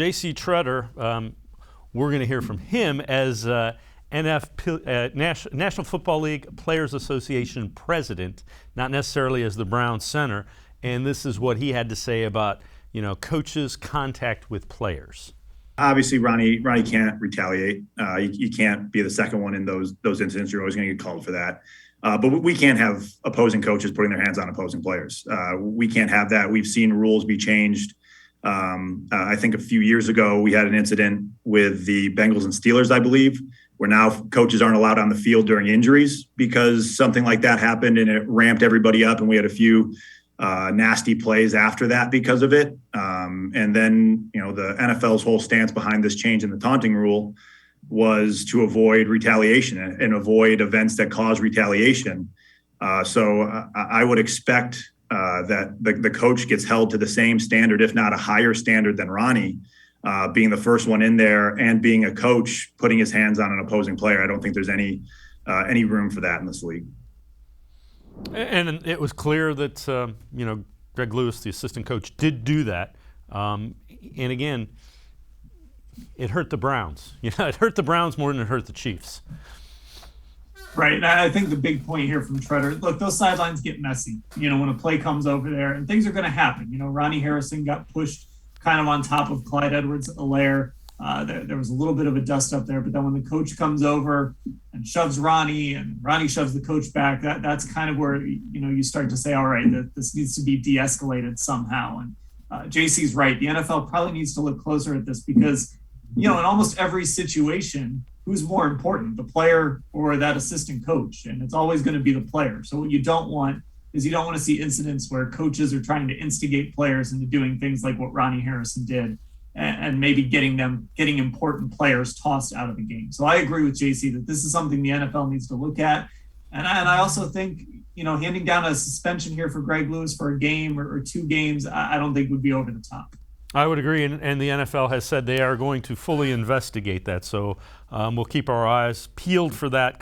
J.C. Tretter, we're going to hear from him as National Football League Players Association president, not necessarily as the Browns center. And this is what he had to say about, coaches' contact with players. Obviously, Ronnie can't retaliate. You can't be the second one in those incidents. You're always going to get called for that. But we can't have opposing coaches putting their hands on opposing players. We can't have that. We've seen rules be changed. I think a few years ago, we had an incident with the Bengals and Steelers, I believe, where now coaches aren't allowed on the field during injuries because something like that happened and it ramped everybody up. And we had a few nasty plays after that because of it. And then, the NFL's whole stance behind this change in the taunting rule was to avoid retaliation and avoid events that cause retaliation. So I would expect that the coach gets held to the same standard, if not a higher standard than Ronnie, being the first one in there and being a coach putting his hands on an opposing player. I don't think there's any room for that in this league. And it was clear that, Greg Lewis, the assistant coach, did do that. And again, it hurt the Browns. It hurt the Browns more than it hurt the Chiefs. Right. And I think the big point here from Tretter, look, those sidelines get messy, when a play comes over there, and things are going to happen. Ronnie Harrison got pushed kind of on top of Clyde Edwards-Helaire. There was a little bit of a dust up there, but then when the coach comes over and shoves Ronnie and Ronnie shoves the coach back, that's kind of where, you start to say, all right, this needs to be de-escalated somehow. And JC's right. The NFL probably needs to look closer at this because, in almost every situation, who's more important, the player or that assistant coach? And it's always going to be the player. So what you don't want is you don't want to see incidents where coaches are trying to instigate players into doing things like what Ronnie Harrison did and maybe getting important players tossed out of the game. So I agree with JC that this is something the NFL needs to look at. And I also think, handing down a suspension here for Greg Lewis for a game or 2 games, I don't think would be over the top. I would agree, and the NFL has said they are going to fully investigate that. So we'll keep our eyes peeled for that.